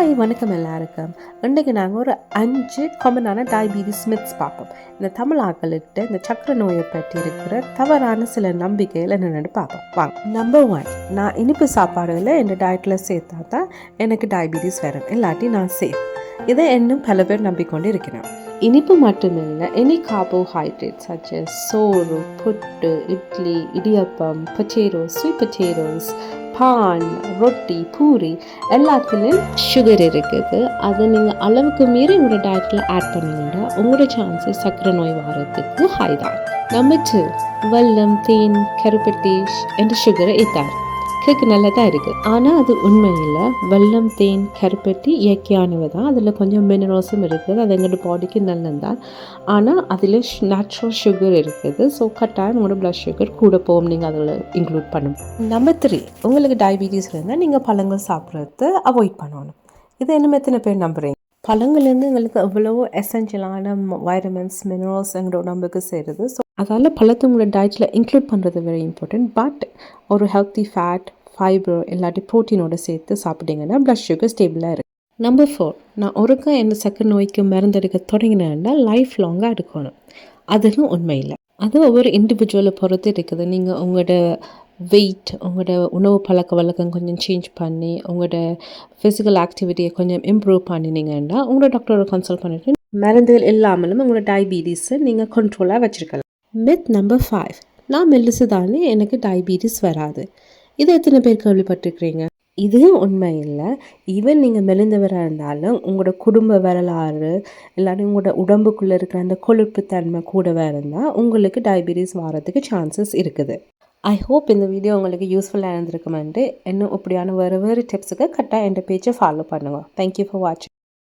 Hi வணக்கம் எல்லாருக்கும். இன்றைக்கு நாங்கள் ஒரு 5 காமனான டயபீட்டிஸ் மித்ஸ் பார்ப்போம். இந்த தமிழ் ஆக்களிட்ட இந்த சக்கரை நோயை பற்றி இருக்கிற தவறான சில நம்பிக்கைகள் என்னென்னு பார்ப்போம். வாங்க. நம்பர் 1, நான் இனிப்பு சாப்பாடுகளை என் டயட்டில் சேர்த்தா தான் எனக்கு டயபீட்டிஸ் வரும், இல்லாட்டி நான் சேஃப். இதை இன்னும் பல பேர் நம்பிக்கொண்டு இருக்கிறேன். இனிப்பு மட்டுமில்லை, எனி கார்போஹைட்ரேட் such as சோறு, puttu, idli, idiyappam, potatoes, sweet potatoes, பான், ரொட்டி, பூரி எல்லாத்துலேயும் சுகர் இருக்குது. அதை நீங்கள் அளவுக்கு மீறி உங்களோட டயட்டில் ஆட் பண்ணிங்கன்னா உங்களோட சான்சஸ் சர்க்கரை நோய் வரத்துக்கு ஹை தான். நம்பர் 2, வெல்லம், தேன், கருப்பட்டி என்ற சுகரை ஏற்றார் கேக்கு நல்லா தான் இருக்குது. ஆனால் அது உண்மையில் வெல்லம், தேன், கருப்பட்டி இயற்கையானவை தான். அதில் கொஞ்சம் மினரல்ஸும் இருக்குது, அது எங்களோட பாடிக்கு நல்லதுதான். ஆனால் அதில் நேச்சுரல் சுகர் இருக்குது. ஸோ கட்டாயம் உங்களோட ப்ளட் சுகர் கூட போகும், நீங்கள் அதில் இன்க்ளூட் பண்ணணும். நம்பர் 3, உங்களுக்கு டயபீட்டிஸ் இருந்தால் நீங்கள் பழங்கள் சாப்பிட்றது அவாய்ட் பண்ணணும். இது என்ன எத்தனை பேர் நம்புகிறீங்க? பழங்கள்லேருந்து எங்களுக்கு எவ்வளோ எசென்ஷியலான வைட்டமின்ஸ், மினரல்ஸ் எங்களோட உடம்புக்கு சேருது. ஸோ அதால் பழத்தை உங்களோட டயட்டில் இன்க்ளூட் பண்ணுறது வெரி இம்பார்ட்டன்ட். பட் ஒரு ஹெல்த்தி ஃபேட், ஃபைபர் இல்லாட்டி ப்ரோட்டீனோட சேர்த்து சாப்பிட்டீங்கன்னா ப்ளட் சுகர் ஸ்டேபிளாக இருக்குது. நம்பர் 4, நான் ஒருக்கா எந்த சக்கரை நோய்க்கு மருந்தெடுக்க தொடங்கினேன்னா லைஃப் லாங்காக எடுக்கணும். அதுவும் உண்மை இல்லை. அது ஒவ்வொரு இண்டிவிஜுவலை பொறுத்து இருக்குது. நீங்கள் உங்களோட வெயிட், உங்களோட உணவு பழக்க வழக்கம் கொஞ்சம் சேஞ்ச் பண்ணி உங்களோட ஃபிசிக்கல் ஆக்டிவிட்டியை கொஞ்சம் இம்ப்ரூவ் பண்ணினீங்கன்னா உங்களோட டாக்டரை கன்சல்ட் பண்ணிட்டு மருந்துகள் இல்லாமலும் உங்களோட டயபீட்டிஸை நீங்கள் கண்ட்ரோலாக வச்சுருக்கலாம். மித் நம்பர் 5, நான் மெல்லிசு தானே எனக்கு டயபீட்டிஸ் வராது. இது எத்தனை பேர் கேள்விப்பட்டிருக்கிறீங்க? இதுவும் உண்மை இல்லை. ஈவன் நீங்கள் மெலிந்தவராக இருந்தாலும் உங்களோட குடும்ப வரலாறு இல்லாட்டி உங்களோட உடம்புக்குள்ளே இருக்கிற அந்த கொழுப்பு தன்மை கூடவே இருந்தால் உங்களுக்கு டயபீட்டிஸ் வரதுக்கு சான்சஸ் இருக்குது. ஐ ஹோப் இந்த வீடியோ உங்களுக்கு யூஸ்ஃபுல்லாக இருந்திருக்குமெண்டு. இன்னும் இப்படியான வேறு டிப்ஸுக்கு கரெக்டாக என் பேஜை ஃபாலோ பண்ணுங்கள். தேங்க்யூ ஃபார் வாட்சிங்.